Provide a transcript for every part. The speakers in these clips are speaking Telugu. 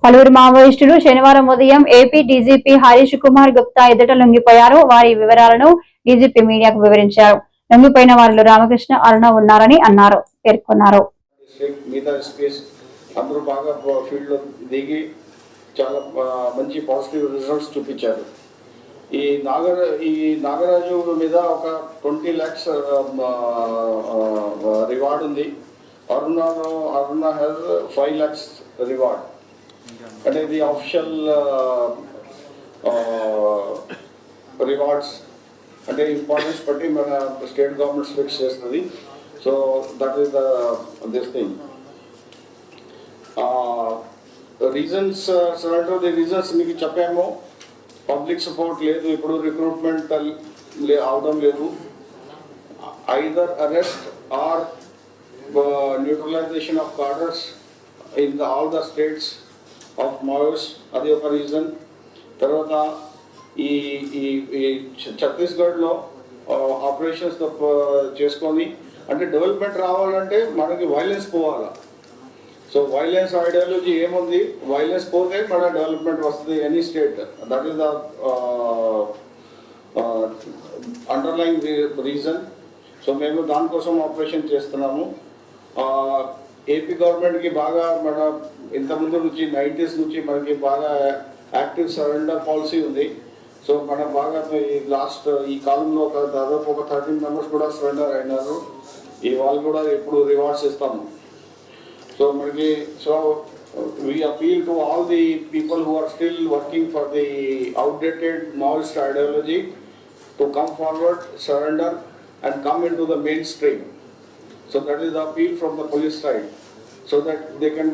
పలువురు మావోయిస్టులు శనివారం ఉదయం ఏపీ డీజీపీ హరీష్ కుమార్ గుప్తా ఎదుట లొంగిపోయారు. వారి వివరాలను డీజీపీ మీడియాకు వివరించారు. లొంగిపోయిన వారిలో రామకృష్ణ, అరుణ ఉన్నారని పేర్కొన్నారు. చాలా మంచి పాజిటివ్ రిజల్ట్స్ చూపించారు. ఈ నాగరాజు మీద ఒక 20 lakhs రివార్డ్ ఉంది. Aruna has 5 lakhs reward. అంటే ఇది ఆఫిషియల్ రివార్డ్స్ అంటే ఇంపార్టెన్స్ బట్టి మన స్టేట్ గవర్నమెంట్ ఫిక్స్ చేస్తుంది. So that is this thing. Reasons reasons మీకు చెప్పాము. పబ్లిక్ సపోర్ట్ లేదు, ఇప్పుడు రిక్రూట్మెంట్ అవడం లేదు. Either arrest or neutralization of cadres in all the states of Maos, అది ఒక రీజన్. తర్వాత ఈ ఛత్తీస్గఢ్లో ఆపరేషన్స్ చేసుకొని అంటే డెవలప్మెంట్ రావాలంటే మనకి వైలెన్స్ పోవాలా. సో వైలెన్స్ ఐడియాలజీ ఏముంది, వైలెన్స్ పోతే మన డెవలప్మెంట్ వస్తుంది any state. That is the underline reason. So మేము దానికోసం ఆపరేషన్ చేస్తున్నాము. ఏపీ గవర్నమెంట్కి బాగా మన ఇంతకుముందు నుంచి 90s నుంచి మనకి బాగా యాక్టివ్ సరెండర్ పాలసీ ఉంది. సో మన బాగా ఈ కాలంలో దాదాపు ఒక 13 members కూడా సరెండర్ అయినారు. ఈ వాళ్ళు కూడా ఇప్పుడు రివార్డ్స్ ఇస్తాము. So we appeal to all the people who are still working for the outdated Maoist ideology to come forward, surrender and come into the mainstream. So that is the appeal from the police side, so that they can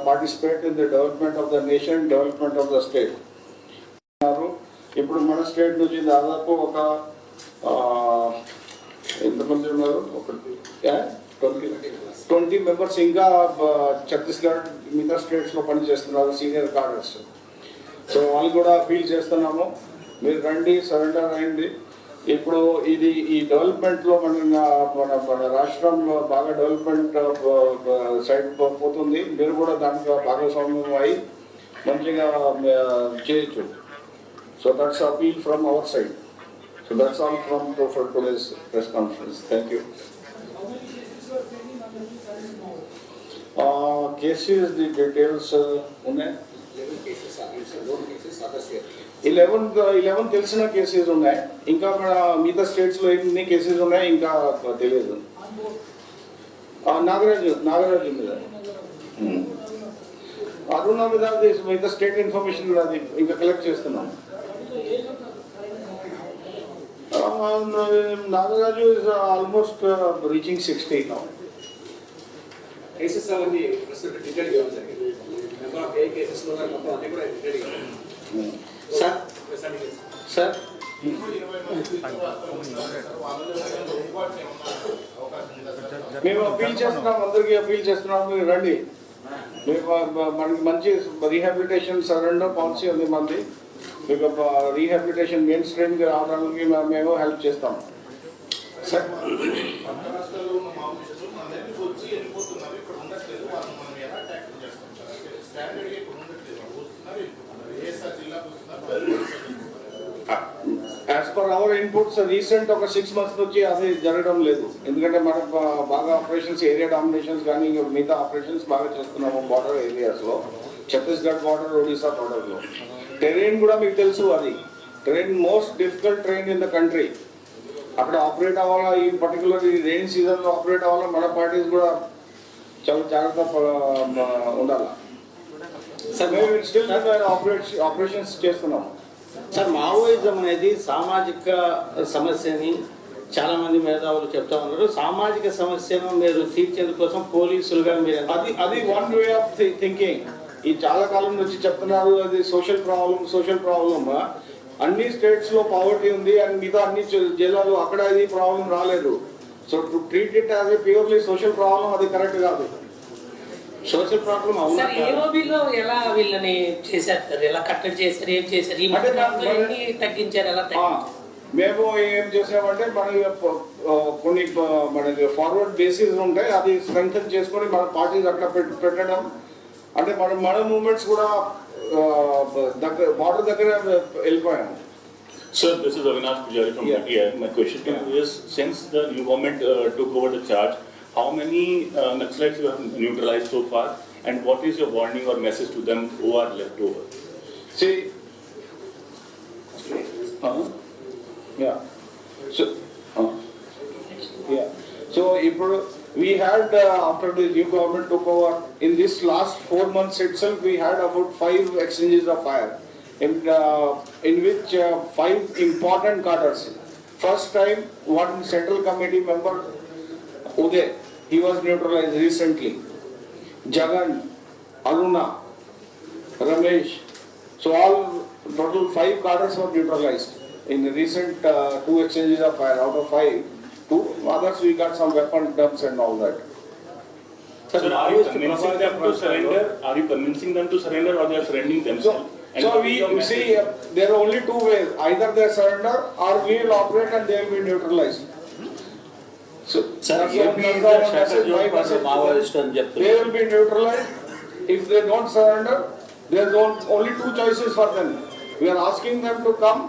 participate in the development of the nation, development of the state. ఇప్పుడు మన స్టేట్ నుంచి దాదాపు ఒక ఎంతమంది ఉన్నారు, 20 members ఇంకా ఛత్తీస్గఢ్ మిగతా స్టేట్స్లో పనిచేస్తున్నారు సీనియర్ కార్డర్స్. సో వాళ్ళు కూడా అపీల్ చేస్తున్నాము, మీరు రండి, సరెండర్ అయింది. ఇప్పుడు ఇది ఈ డెవలప్మెంట్లో మన రాష్ట్రంలో బాగా డెవలప్మెంట్ సైడ్ పోతుంది. మీరు కూడా దాంట్లో భాగస్వామ్యం అయి మంచిగా చేయొచ్చు. So that's appeal from our side. So that's all from for today's press conference. Thank you. Cases the details ఉన్నాయి. 11 తెలిసిన కేసెస్ ఉన్నాయి. ఇంకా మన మిగతా స్టేట్స్లో ఎన్ని కేసెస్ ఉన్నాయి ఇంకా తెలియదు. నాగరాజు మీద, అరుణ మీద మిగతా స్టేట్ ఇన్ఫర్మేషన్ అది ఇంకా కలెక్ట్ చేస్తున్నాం. Nagaraju is almost reaching 60 now. Cases అవన్నీ డిటైల్ చేయడం జరిగింది. నెంబర్ ఆఫ్ ఏ కేసెస్ లో మొత్తం అన్ని కూడా డిటైల్ సార్ సార్ మేము అపీల్ చేస్తున్నాం, అందరికీ అపీల్ చేస్తున్నాం, మీరు రండి. మనకి మంచి రీహాబిలిటేషన్ సరెండర్ పాలసీ ఉంది మంది. మీకు రీహాబిలిటేషన్ మెయిన్ స్ట్రీమ్కి రావడానికి మేము హెల్ప్ చేస్తాం. Sir as per our inputs recent ఒక 6 months నుంచి అది జరగడం లేదు. ఎందుకంటే మనం బాగా ఆపరేషన్స్, ఏరియా డామినేషన్స్ కానీ మిగతా ఆపరేషన్స్ బాగా చేస్తున్నాము బార్డర్ ఏరియాస్లో. ఛత్తీస్గఢ్ బార్డర్, ఒడిశా బార్డర్లో టెరైన్ కూడా మీకు తెలుసు. అది train most difficult train in the country. అక్కడ ఆపరేట్ అవ్వాలా, ఈ పర్టికులర్ ఈ రెయిన్ సీజన్లో ఆపరేట్ అవ్వాలా, మన పార్టీస్ కూడా చాలా జాగ్రత్త ఉండాలి. సార్ మేము స్టిల్ ఆపరేషన్స్ చేస్తున్నాము. సార్, మావోయిజం అనేది సామాజిక సమస్యని చాలా మంది మేధావులు చెప్తా ఉన్నారు. సామాజిక సమస్యను మీరు తీర్చేందుకోసం పోలీసులుగా మీరు అది వన్ వే ఆఫ్ థింకింగ్. ఈ చాలా కాలం నుంచి చెప్తున్నారు అది సోషల్ ప్రాబ్లమ్. అన్ని స్టేట్స్ లో పావర్టీ ఉంది అండ్ మిగతా అన్ని జిల్లాలు అక్కడ ఇది ప్రాబ్లం రాలేదు. So to treat it as a purely social problem అది కరెక్ట్ కాదు. సోషల్ ప్రాబ్లం అవును. ఏఓబిలో ఎలా వీళ్ళని చేశారు సార్, ఎలా కట్టడి చేశారు, ఏం చేశారు, ఈ తగ్గించారు, ఎలా మేము ఏం చేసామంటే మనకి కొన్ని మనకి ఫార్వర్డ్ బేసిస్ ఉంటాయి, అది స్ట్రెంగ్తన్ చేసుకొని మన పార్టీస్ అక్కడ పెట్టడం. అంటే మన మూమెంట్స్ కూడా దగ్గర బార్డర్ దగ్గర వెళ్ళిపోయాము. Sir, this is Avinash Pujari from Yeah. PTI. My question to you is, since the new government took over the charge, how many Naxalites you have neutralized so far, and what is your warning or message to them who are left over? See, yeah. So we had after the new government took over, in this last 4 months itself, we had about 5 exchanges of fire, in which 5 important cadres. First time, one central committee member, Uday, he was neutralized recently. Jagan, Aruna, Ramesh, so all total 5 cadres were neutralized in the recent 2 exchanges of fire. Out of 5, 2 others we got some weapon dumps and all that. Sir, are you convincing them to surrender? Are you convincing them to surrender, or they are surrendering themselves? And So what we is your see message? there are only 2 ways: either they surrender or we will operate and they will be neutralized. So Sir, that's the AP that's is the the message, shadow my of the message to Maoist them. and Japti. They will be neutralized. If they don't surrender, there is only 2 choices for them. We are asking them to come